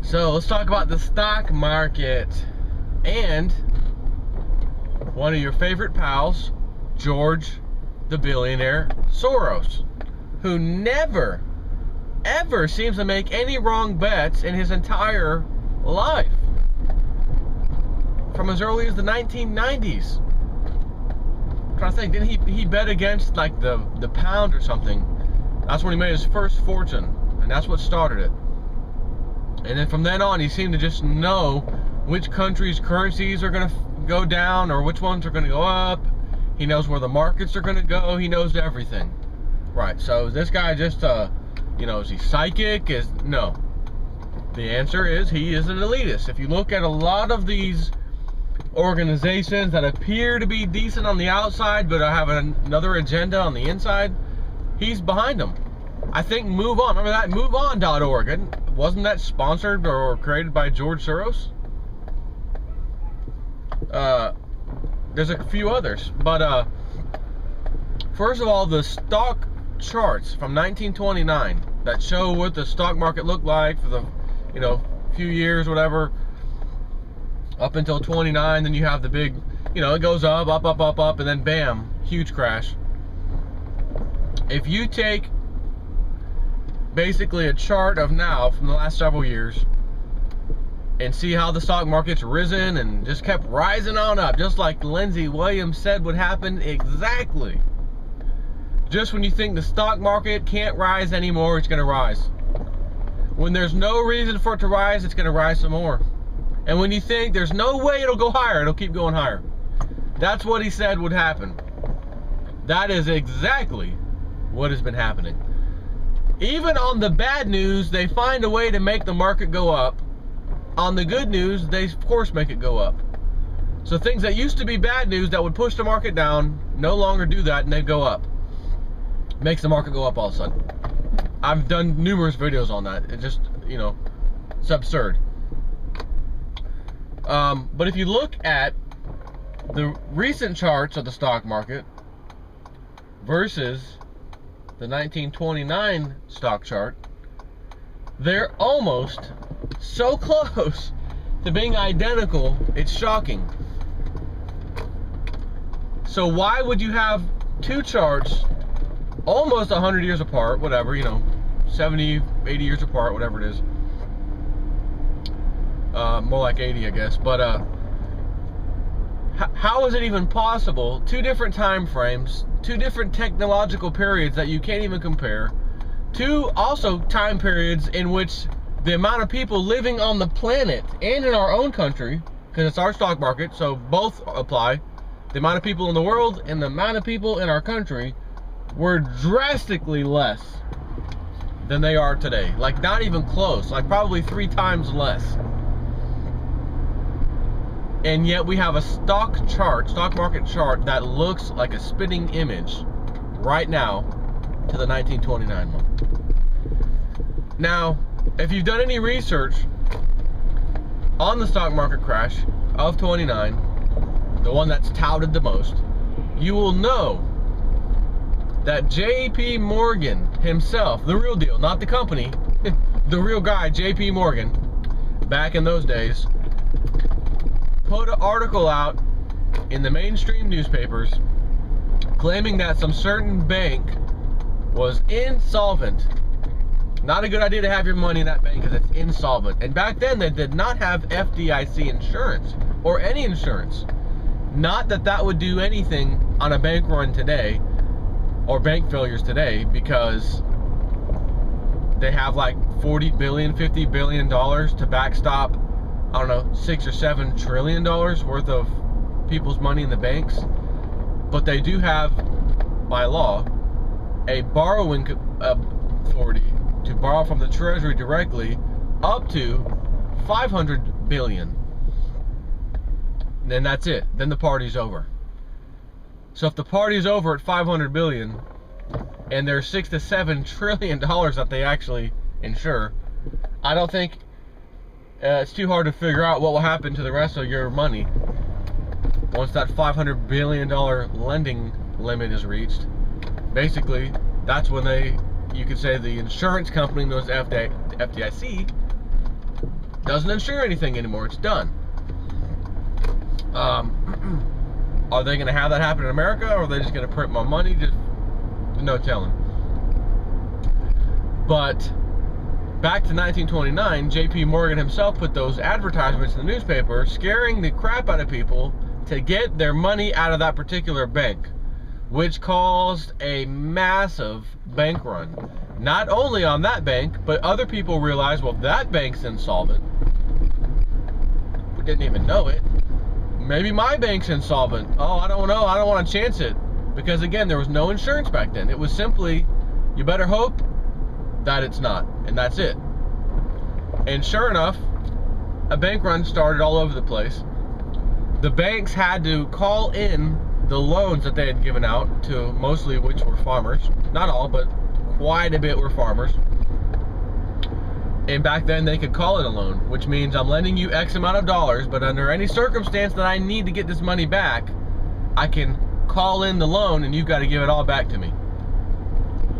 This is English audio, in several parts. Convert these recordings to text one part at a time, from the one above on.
So let's talk about the stock market and one of your favorite pals, George the billionaire Soros, who never ever seems to make any wrong bets in his entire life from as early as the 1990s. I'm trying to think, didn't he bet against like the pound or something? That's when he made his first fortune, and that's what started it. And then from then on, he seemed to just know which countries' currencies are going to go down or which ones are going to go up. He knows where the markets are going to go. He knows everything. Right, so is this guy just, is he psychic? No. The answer is he is an elitist. If you look at a lot of these organizations that appear to be decent on the outside but have another agenda on the inside, he's behind them. I think Move On, remember that? MoveOn.org. Wasn't that sponsored or created by George Soros? There's a few others. But first of all, the stock charts from 1929 that show what the stock market looked like for the few years, whatever, up until 29. Then you have the big, it goes up, and then bam, huge crash. If you take basically a chart of now from the last several years and see how the stock market's risen and just kept rising on up, just like Lindsey Williams said would happen exactly. Just when you think the stock market can't rise anymore, it's going to rise. When there's no reason for it to rise, it's going to rise some more. And when you think there's no way it'll go higher, it'll keep going higher. That's what he said would happen. That is exactly what has been happening. Even on the bad news, they find a way to make the market go up. On the good news, they of course make it go up. So things that used to be bad news that would push the market down no longer do that, and they go up. Makes the market go up all of a sudden. I've done numerous videos on that. It just, it's absurd. But if you look at the recent charts of the stock market versus the 1929 stock chart, they're almost so close to being identical, it's shocking. So why would you have two charts almost 100 years apart, whatever, 70, 80 years apart, whatever it is. More like 80, I guess. But how is it even possible? Two different time frames, two different technological periods that you can't even compare. Two also time periods in which the amount of people living on the planet and in our own country, because it's our stock market, so both apply. The amount of people in the world and the amount of people in our country were drastically less than they are today. Like not even close, like probably 3 times less. And yet we have a stock market chart that looks like a spitting image right now to the 1929 one. Now, if you've done any research on the stock market crash of 29, the one that's touted the most, you will know that JP Morgan himself, the real deal, not the company, the real guy, JP Morgan, back in those days, put an article out in the mainstream newspapers claiming that some certain bank was insolvent. Not a good idea to have your money in that bank because it's insolvent. And back then they did not have FDIC insurance or any insurance. Not that that would do anything on a bank run today or bank failures today, because they have like $40 billion, $50 billion to backstop, I don't know, $6 or $7 trillion worth of people's money in the banks. But they do have, by law, a borrowing authority to borrow from the Treasury directly up to $500 billion. Then that's it. Then the party's over. So if the party's over at $500 billion and there's $6 to $7 trillion that they actually insure, I don't think it's too hard to figure out what will happen to the rest of your money once that $500 billion lending limit is reached. Basically, that's when you could say the insurance company, those FDIC, doesn't insure anything anymore. It's done. Are they going to have that happen in America, or are they just going to print more money? Just no telling. But back to 1929, J.P. Morgan himself put those advertisements in the newspaper, scaring the crap out of people to get their money out of that particular bank, which caused a massive bank run. Not only on that bank, but other people realized, well, that bank's insolvent. We didn't even know it. Maybe my bank's insolvent. Oh, I don't know. I don't want to chance it. Because again, there was no insurance back then. It was simply, you better hope that it's not. And that's it. And sure enough, a bank run started all over the place. The banks had to call in the loans that they had given out to, mostly which were farmers. Not all, but quite a bit were farmers. And back then they could call it a loan, which means I'm lending you X amount of dollars, but under any circumstance that I need to get this money back, I can call in the loan and you've got to give it all back to me.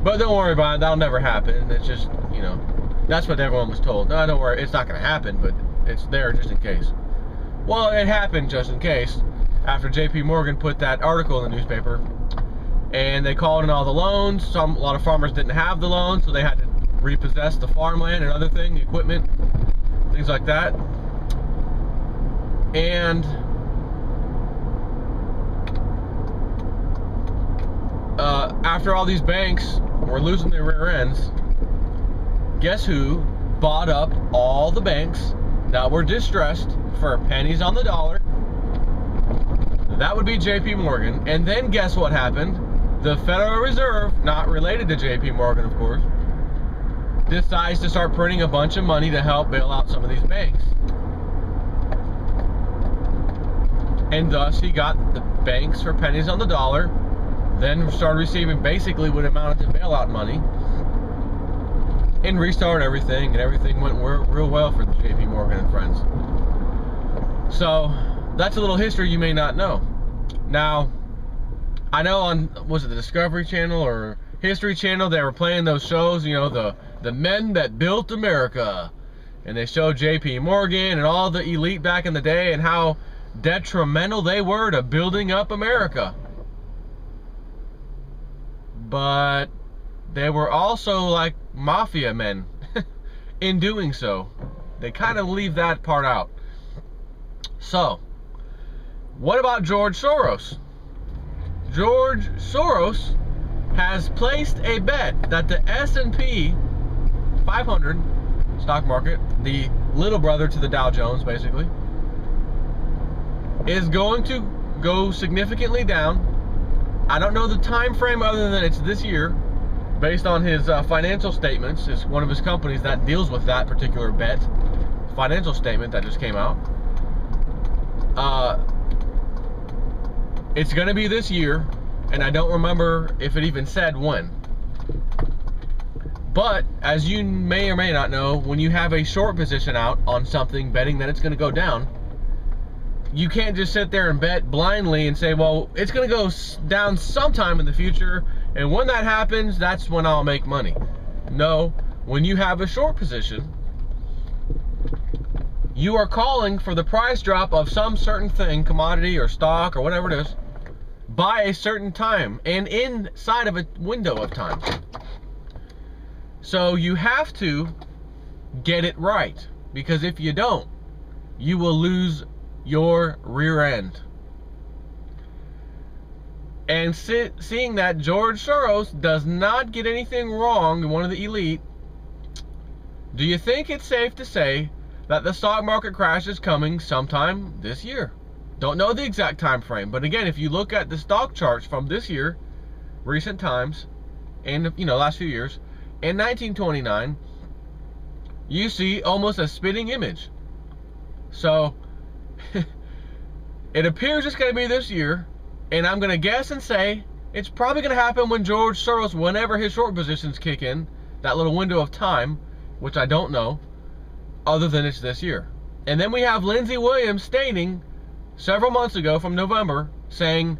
But don't worry about it, that'll never happen. It's just, you know, that's what everyone was told. No, don't worry, it's not going to happen, but it's there just in case. Well, it happened just in case after J.P. Morgan put that article in the newspaper, and they called in all the loans. A lot of farmers didn't have the loans, so they had to repossess the farmland and other things, equipment, things like that. And after all these banks were losing their rear ends, guess who bought up all the banks that were distressed for pennies on the dollar? That would be J.P. Morgan. And then guess what happened? The Federal Reserve, not related to J.P. Morgan, of course, decides to start printing a bunch of money to help bail out some of these banks. And thus he got the banks for pennies on the dollar, then started receiving basically what amounted to bailout money, and restarted everything, and everything went real well for the J.P. Morgan and friends. So that's a little history you may not know. Now, I know on, was it the Discovery Channel or History Channel, they were playing those shows, you know, the men that built America, and they showed J.P. Morgan and all the elite back in the day and how detrimental they were to building up America. But they were also like mafia men in doing so. They kind of leave that part out. So, what about George Soros? George Soros has placed a bet that the S&P 500 stock market, the little brother to the Dow Jones basically, is going to go significantly down. I don't know the time frame other than it's this year, based on his financial statements. It's one of his companies that deals with that particular bet, financial statement that just came out. It's going to be this year, and I don't remember if it even said when. But as you may or may not know, when you have a short position out on something betting that it's going to go down, you can't just sit there and bet blindly and say, well, it's going to go down sometime in the future, and when that happens, that's when I'll make money. No, when you have a short position, you are calling for the price drop of some certain thing, commodity or stock or whatever it is, by a certain time and inside of a window of time. So you have to get it right, because if you don't, you will lose your rear end. And seeing that George Soros does not get anything wrong, one of the elite, do you think it's safe to say that the stock market crash is coming sometime this year? Don't know the exact time frame, but again, if you look at the stock charts from this year, recent times, and last few years, in 1929, you see almost a spitting image. So it appears it's going to be this year, and I'm going to guess and say it's probably going to happen when George Soros, whenever his short positions kick in, that little window of time, which I don't know, other than it's this year. And then we have Lindsey Williams stating several months ago from November, saying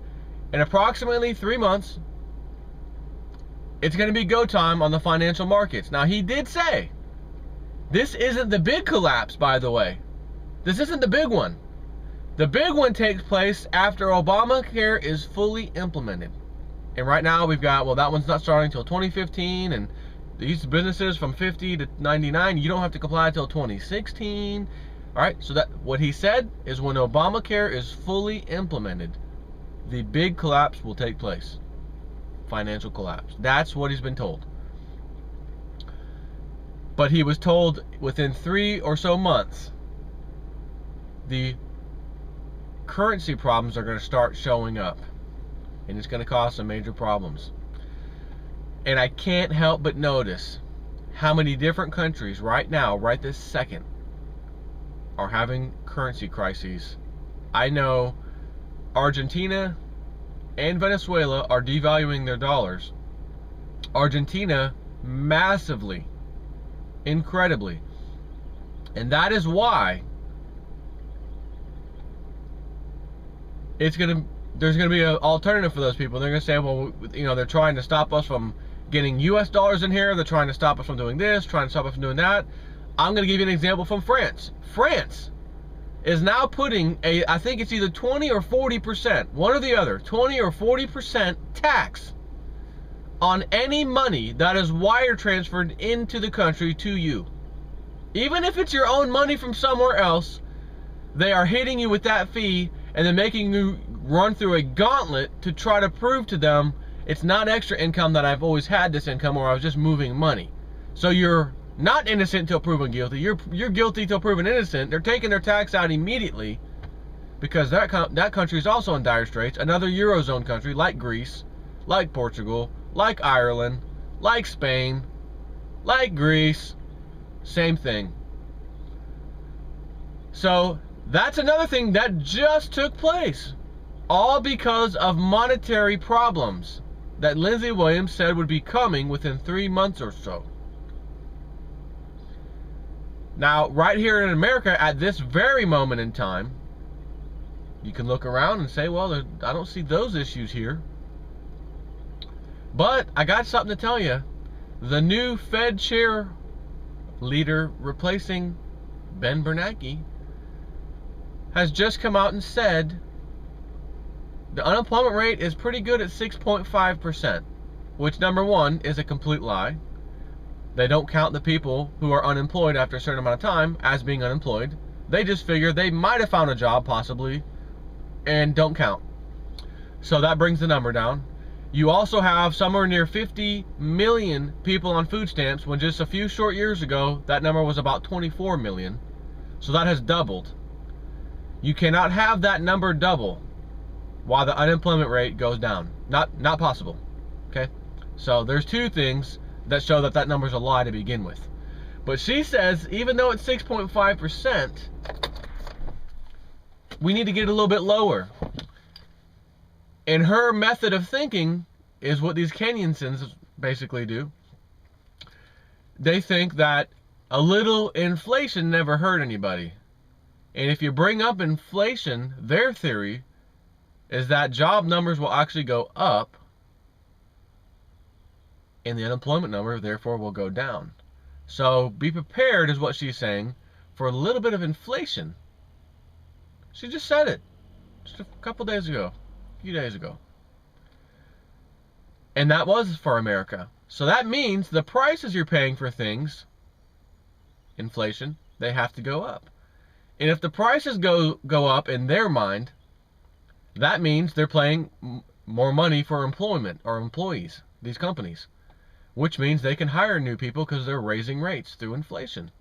in approximately 3 months, it's going to be go time on the financial markets. Now, he did say This isn't the big collapse, by the way. This isn't the big one. The big one takes place after Obamacare is fully implemented. And right now we've got, well, that one's not starting until 2015, and these businesses from 50 to 99, you don't have to comply until 2016. All right, so that what he said is when Obamacare is fully implemented, the big collapse will take place. Financial collapse. That's what he's been told. But he was told within 3 or so months, the currency problems are going to start showing up. And it's going to cause some major problems. And I can't help but notice how many different countries right now, right this second, are having currency crises. I know Argentina and Venezuela are devaluing their dollars. Argentina massively, incredibly. And that is why there's going to be an alternative for those people. They're going to say, well, you know, they're trying to stop us from getting US dollars in here. They're trying to stop us from doing this, trying to stop us from doing that. I'm going to give you an example from France. France is now putting I think it's either 20 or 40%, one or the other, 20 or 40% tax on any money that is wire transferred into the country to you. Even if it's your own money from somewhere else, they are hitting you with that fee and then making you run through a gauntlet to try to prove to them it's not extra income, that I've always had this income, or I was just moving money. So you're not innocent till proven guilty. You're guilty till proven innocent. They're taking their tax out immediately because that country is also in dire straits. Another Eurozone country like Greece, like Portugal, like Ireland, like Spain, like Greece, same thing. So that's another thing that just took place, all because of monetary problems that Lindsey Williams said would be coming within 3 months or so. Now, right here in America, at this very moment in time, you can look around and say, well, I don't see those issues here. But I got something to tell you. The new Fed chair leader replacing Ben Bernanke has just come out and said the unemployment rate is pretty good at 6.5%, which, number one, is a complete lie. They don't count the people who are unemployed after a certain amount of time as being unemployed. They just figure they might have found a job, possibly, and don't count. So that brings the number down. You also have somewhere near 50 million people on food stamps, when just a few short years ago, that number was about 24 million. So that has doubled. You cannot have that number double while the unemployment rate goes down. Not possible. Okay? So there's two things that show that number's a lie to begin with. But she says, even though it's 6.5%, we need to get it a little bit lower. And her method of thinking is what these Keynesians basically do. They think that a little inflation never hurt anybody. And if you bring up inflation, their theory is that job numbers will actually go up and the unemployment number therefore will go down. So be prepared, is what she's saying, for a little bit of inflation. She just said it just a couple days ago, a few days ago. And that was for America. So that means the prices you're paying for things, inflation, they have to go up. And if the prices go up in their mind, that means they're paying more money for employment or employees, these companies, which means they can hire new people because they're raising rates through inflation.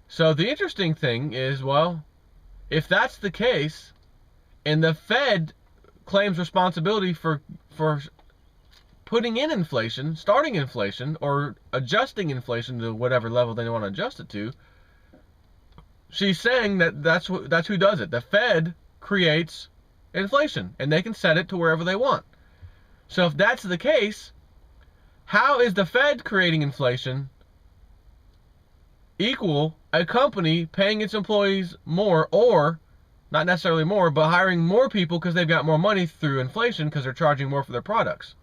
So the interesting thing is, well, if that's the case, and the Fed claims responsibility for putting in inflation, starting inflation, or adjusting inflation to whatever level they want to adjust it to, she's saying that that's who does it. The Fed creates inflation, and they can set it to wherever they want. So if that's the case, how is the Fed creating inflation equal a company paying its employees more, or not necessarily more, but hiring more people because they've got more money through inflation because they're charging more for their products?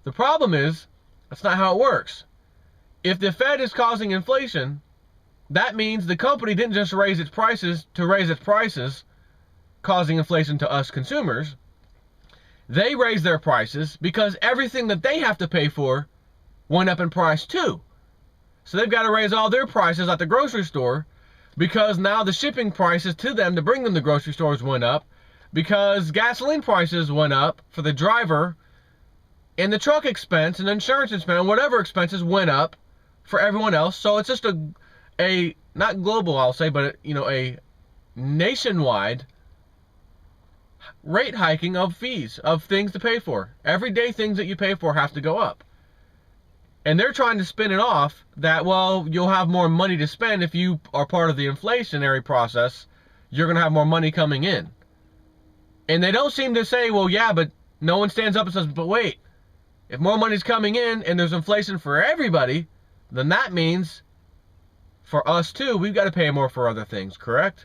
The problem is, that's not how it works. If the Fed is causing inflation, that means the company didn't just raise its prices to raise its prices, causing inflation to us consumers. They raised their prices because everything that they have to pay for went up in price too. So they've got to raise all their prices at the grocery store because now the shipping prices to them to bring them to grocery stores went up, because gasoline prices went up for the driver, and the truck expense and insurance expense and whatever expenses went up for everyone else. So it's just a not global, I'll say, but a nationwide rate hiking of fees, of things to pay for. Everyday things that you pay for have to go up. And they're trying to spin it off that, well, you'll have more money to spend if you are part of the inflationary process. You're going to have more money coming in. And they don't seem to say, well, yeah, but no one stands up and says, but wait, if more money's coming in and there's inflation for everybody, then that means for us too, we've got to pay more for other things, correct?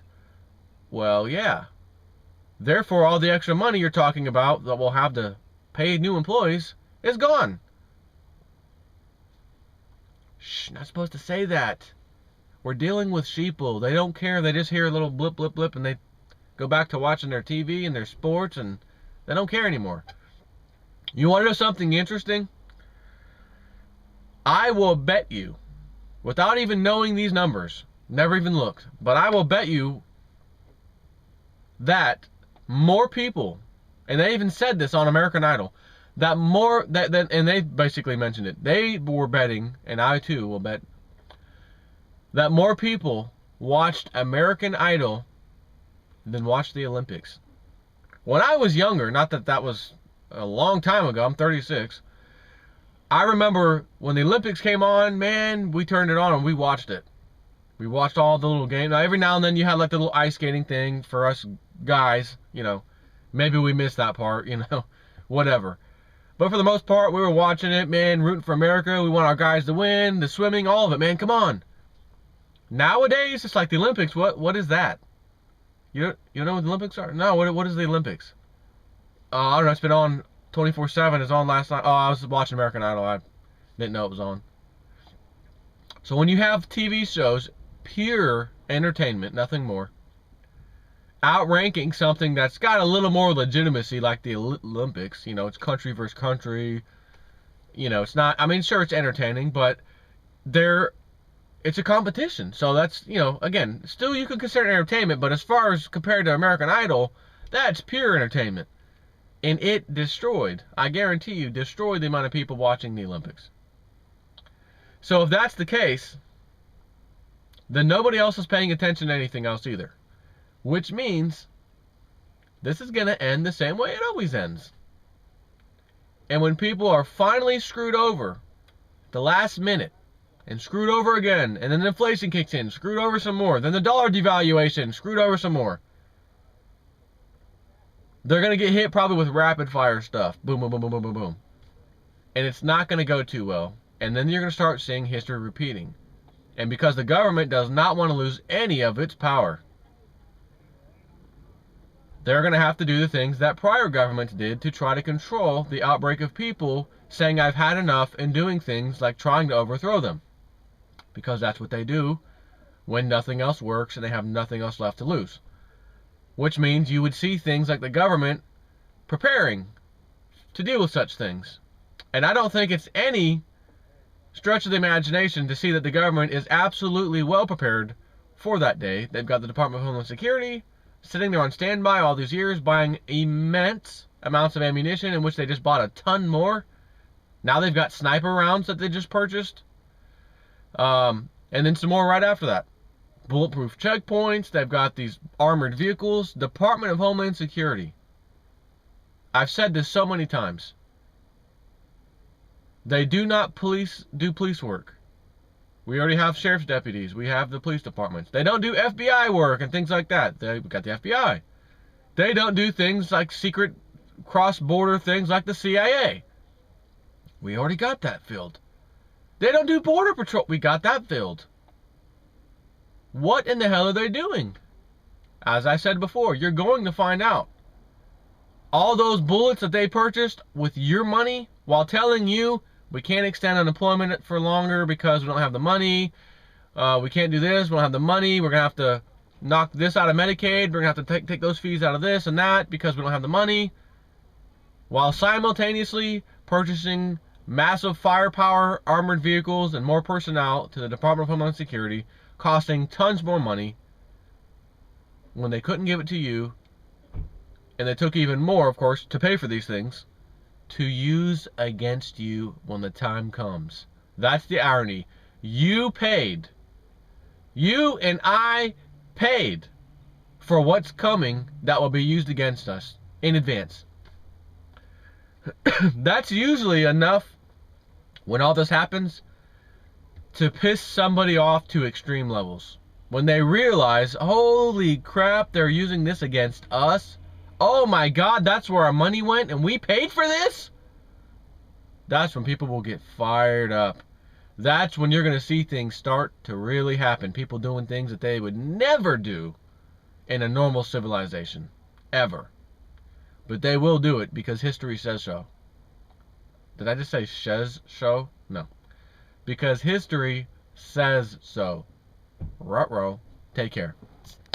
Well, yeah. Therefore, all the extra money you're talking about that we'll have to pay new employees is gone. Shh, not supposed to say that. We're dealing with sheeple. They don't care. They just hear a little blip, blip, blip, and they go back to watching their TV and their sports, and they don't care anymore. You want to know something interesting? I will bet you, without even knowing these numbers, never even looked, but I will bet you that more people, and they even said this on American Idol, that more, and they basically mentioned it, they were betting, and I too will bet, that more people watched American Idol than watched the Olympics. When I was younger, not that that was a long time ago, I'm 36, I remember when the Olympics came on, man, we turned it on and we watched it. We watched all the little games. Now, every now and then you had like the little ice skating thing for us guys, maybe we missed that part, whatever. But for the most part, we were watching it, man, rooting for America. We want our guys to win, the swimming, all of it, man, come on. Nowadays, it's like the Olympics. What is that? You know what the Olympics are? No, what is the Olympics? I don't know, it's been on 24/7. It's on last night. Oh, I was watching American Idol. I didn't know it was on. So when you have TV shows, pure entertainment, nothing more, outranking something that's got a little more legitimacy, like the Olympics, it's country versus country, it's not, I mean, sure, it's entertaining, but it's a competition. So that's, again, still you can consider it entertainment, but as far as compared to American Idol, that's pure entertainment. And it destroyed, I guarantee you, destroyed the amount of people watching the Olympics. So if that's the case, then nobody else is paying attention to anything else either. Which means this is going to end the same way it always ends. And when people are finally screwed over at the last minute, and screwed over again, and then inflation kicks in, screwed over some more, then the dollar devaluation, screwed over some more, they're going to get hit probably with rapid fire stuff. Boom, boom, boom, boom, boom, boom, boom. And it's not going to go too well. And then you're going to start seeing history repeating. And because the government does not want to lose any of its power, they're going to have to do the things that prior governments did to try to control the outbreak of people saying I've had enough, and doing things like trying to overthrow them. Because that's what they do when nothing else works and they have nothing else left to lose. Which means you would see things like the government preparing to deal with such things. And I don't think it's any stretch of the imagination to see that the government is absolutely well prepared for that day. They've got the Department of Homeland Security sitting there on standby all these years, buying immense amounts of ammunition, in which they just bought a ton more. Now they've got sniper rounds that they just purchased. And then some more right after that. Bulletproof checkpoints. They've got these armored vehicles. Department of Homeland Security. I've said this so many times. They do not do police work. We already have sheriff's deputies. We have the police departments. They don't do FBI work and things like that. They've got the FBI. They don't do things like secret cross-border things like the CIA. We already got that filled. They don't do border patrol. We got that filled. What in the hell are they doing? As I said before, you're going to find out. All those bullets that they purchased with your money, while telling you we can't extend unemployment for longer because we don't have the money, We can't do this. We don't have the money. We're going to have to knock this out of Medicaid. We're going to have to take those fees out of this and that because we don't have the money. While simultaneously purchasing massive firepower, armored vehicles, and more personnel to the Department of Homeland Security, costing tons more money when they couldn't give it to you, and they took even more, of course, to pay for these things, to use against you when the time comes. That's the irony. You paid. You and I paid for what's coming that will be used against us in advance. That's usually enough when all this happens to piss somebody off to extreme levels. When they realize, holy crap, they're using this against us. Oh my God, that's where our money went and we paid for this? That's when people will get fired up. That's when you're going to see things start to really happen. People doing things that they would never do in a normal civilization. Ever. But they will do it because history says so. Did I just say says so? No. Because history says so. Ruh-roh. Take care.